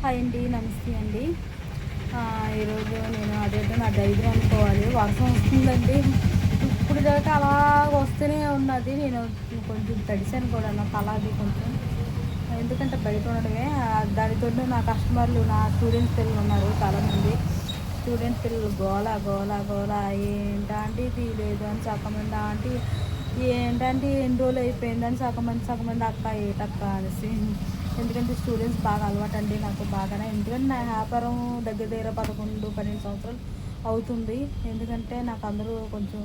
Hi అండి, నమస్తే అండి. ఈరోజు నేను అదేంటో నా ధైర్యం అనుకోవాలి. వర్షం వస్తుందండి. ఇప్పుడు దాకా అలా వస్తూనే ఉన్నది. నేను కొంచెం తడిసాను కూడా నా తల అది కొంచెం. ఎందుకంటే బయట ఉండడమే దానితో నా కస్టమర్లు నా స్టూడెంట్స్ పిల్లలు ఉన్నారు చాలామంది. స్టూడెంట్స్ పిల్లలు గోల గోల గోల ఏంటంటే ఇది లేదు అని సగమంది ఆంటీ, ఏంటంటే ఎన్ని రోజులు అయిపోయిందని సగమంది అక్క ఏటక్క అనేసి. ఎందుకంటే స్టూడెంట్స్ బాగా అలవాటు అండి నాకు బాగానే. ఎందుకంటే నా వ్యాపారం దగ్గర దగ్గర 11-12 సంవత్సరాలు అవుతుంది. ఎందుకంటే నాకు అందరూ కొంచెం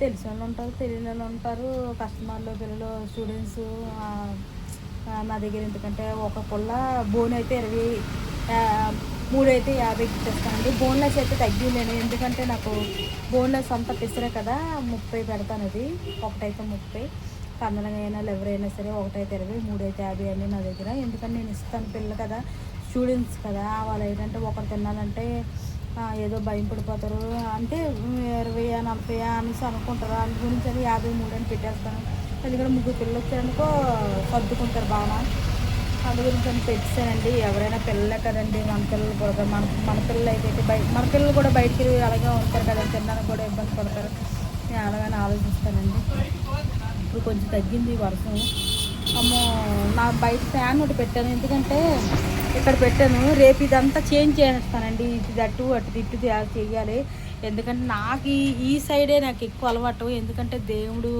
తెలిసిన వాళ్ళు ఉంటారు, తెలియని వాళ్ళు ఉంటారు, కస్టమర్లు పిల్లలు స్టూడెంట్స్ నా దగ్గర. ఎందుకంటే ఒక పుల్ల బోన్ అయితే 3 అయితే 50కి ఇచ్చేస్తానండి. బోన్లెస్ అయితే తగ్గిలేను, ఎందుకంటే నాకు బోన్లెస్ అంతా పిసరే కదా. 30 పెడతాను. అది ఒకటైతే 30, కందలైనా ఎవరైనా సరే ఒకటైతే 20, 3 అయితే 50 అండి నా దగ్గర. ఎందుకంటే నేను ఇస్తాను పిల్లలు కదా, స్టూడెంట్స్ కదా, వాళ్ళు ఏంటంటే ఒకరు తినాలంటే ఏదో భయం పడిపోతారు. అంటే 20, 40 అనేసి అనుకుంటారు. అందు గురించి అది 53 అని పెట్టేస్తాను. ఎందుకంటే 3 పిల్లలు వచ్చారనుకో సర్దుకుంటారు బాగా. అందు గురించి అని పెట్టానండి. ఎవరైనా పిల్లలే కదండి, మన పిల్లలు కూడా మన పిల్లలు అయితే మన పిల్లలు కూడా బయటికి అలాగే ఉంటారు కదండి, తినడానికి కూడా ఇబ్బంది పడతారు. నేను అలాగని ఆలోచిస్తానండి. ఇప్పుడు కొంచెం తగ్గింది వర్షం. అమ్మో, నా బయట ఫ్యాన్ ఒకటి పెట్టాను, ఎందుకంటే ఇక్కడ పెట్టాను. రేపు ఇదంతా చేంజ్ చేస్తానండి. ఇది అటు ఇటు చేయాలి. ఎందుకంటే నాకు ఈ సైడే నాకు ఎక్కువ అలవాటు. ఎందుకంటే దేవుడు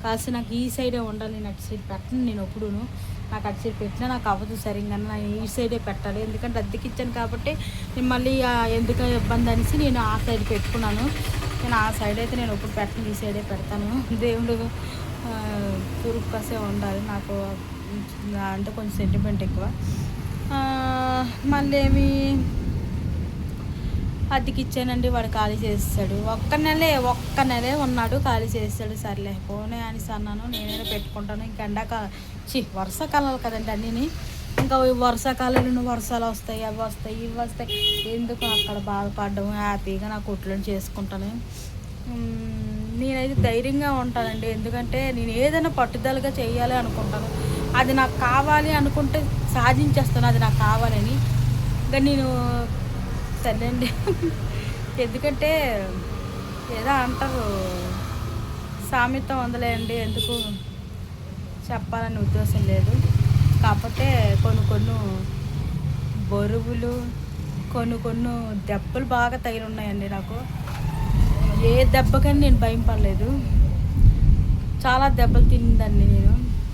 కాసి నాకు ఈ సైడే ఉండాలి. నేను అటు సైడ్ పెట్టను నేను ఎప్పుడూను. నాకు అటు సైడ్ పెట్టినా నాకు అవ్వదు సరిగ్గా. నేను ఈ సైడే పెట్టాలి. ఎందుకంటే అద్దెకి ఇచ్చాను కాబట్టి నేను మళ్ళీ ఎందుకు ఇబ్బంది అనేసి నేను ఆ సైడ్ పెట్టుకున్నాను. నేను ఆ సైడ్ అయితే నేను ఎప్పుడు పెట్టను, ఈ సైడే పెడతాను. దేవుడు తూర్పుకాసే ఉండాలి నాకు అంటే కొంచెం సెంటిమెంట్ ఎక్కువ. మళ్ళీ ఏమి అద్దెకి ఇచ్చానండి, వాడు ఖాళీ చేస్తాడు. ఒక్క నెలే ఉన్నాడు, ఖాళీ చేస్తాడు. సర్లే పోనీ అనేసి అన్నాను. నేనే పెట్టుకుంటాను. ఇంకా వర్షాకాలాలు కదండి అన్నీ. ఇంకా వర్షాకాలంలో వర్షాలు వస్తాయి, అవి వస్తాయి, ఇవి వస్తాయి, ఎందుకు అక్కడ బాధపడడం. హ్యాపీగా నా కుట్లను చేసుకుంటాను. నేనైతే ధైర్యంగా ఉంటానండి. ఎందుకంటే నేను ఏదైనా పట్టుదలగా చేయాలి అనుకుంటాను. అది నాకు కావాలి అనుకుంటే సాధించేస్తాను, అది నాకు కావాలని. ఇంకా నేను సరే అండి. ఎందుకంటే ఏదో అంటారు, సామెత ఉందలేండి, ఎందుకు చెప్పాలని ఉద్దేశం లేదు. కాకపోతే కొన్ని బరువులు, కొన్ని దెబ్బలు బాగా తగిలి ఉన్నాయండి నాకు. ఏ దెబ్బకని నేను భయం పడలేదు. చాలా దెబ్బలు తిందండి నేను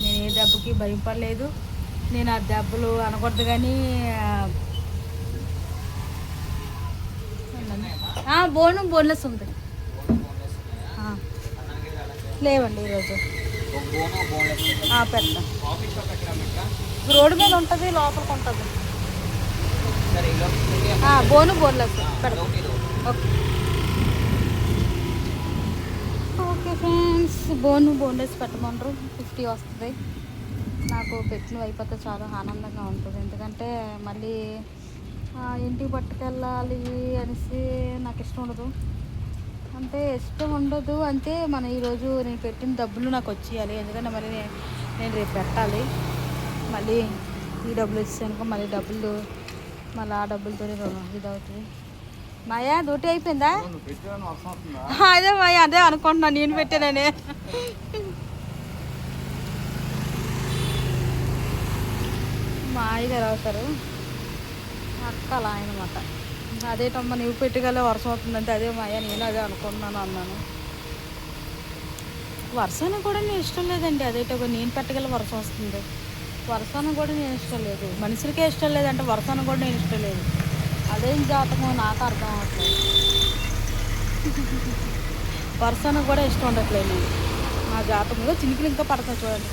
ఏ దెబ్బకి భయం పడలేదు. నేను ఆ దెబ్బలు అనకూడదు కానీ బోన్లెస్ ఉంది. లేవండి ఈరోజు పెడతా. రోడ్డు మీద ఉంటుంది, లోపలికి ఉంటుంది. బోన్లెస్ పెడతా. ఓకే ఫ్రెండ్స్, బోన్లెస్ పెట్టమన్నారు. 50 వస్తుంది. నాకు పెట్టినవి అయిపోతే చాలా ఆనందంగా ఉంటుంది. ఎందుకంటే మళ్ళీ ఇంటికి పట్టుకెళ్ళాలి అనేసి నాకు ఇష్టం ఉండదు. అంటే ఇష్టం ఉండదు అంటే ఈరోజు నేను పెట్టిన డబ్బులు నాకు వచ్చేయాలి. ఎందుకంటే మళ్ళీ నేను రేపు పెట్టాలి. మళ్ళీ ఈ డబ్బులు వచ్చానుకో మళ్ళీ మళ్ళీ ఆ డబ్బులతో ఇది అవుతుంది. మాయా డ్యూటీ అయిపోయిందా? అదే మాయా, అదే అనుకుంటున్నాను నేను పెట్టాననే. మా అయ్యగారు అవుతారు అక్క అలా అనమాట. అదేటమ్మా నువ్వు పెట్టగలే వర్షం అవుతుందంటే అదే మాయా, నేను అదే అనుకుంటున్నాను అన్నాను. వర్షానికి కూడా నేను ఇష్టం లేదండి. అదేటో నేను పెట్టగల వర్షం వస్తుంది. వర్షానికి కూడా నేను ఇష్టం లేదు. మనుషులకే ఇష్టం లేదంటే వర్షానికి కూడా నేను ఇష్టం లేదు. అదేం జాతకమో నాకు అర్థం అవట్లేదు. వర్షానికి కూడా ఇష్టం ఉండట్లేదు నేను. నా జాతకంలో చినుకులు ఇంకా పడుతున్నాయి చూడండి,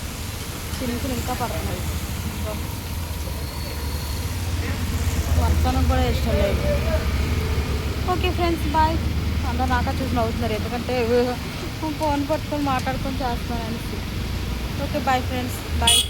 చినుకులు ఇంకా పడుతున్నాయి. వర్షానికి కూడా ఇష్టం లేదు. Okay friends, bye. అందరూ నాకా చూసి నవ్వుతున్నారు, ఎందుకంటే ఫోన్ పట్టుకొని మాట్లాడుకొని చేస్తున్నాను అనేసి. Okay bye friends, bye.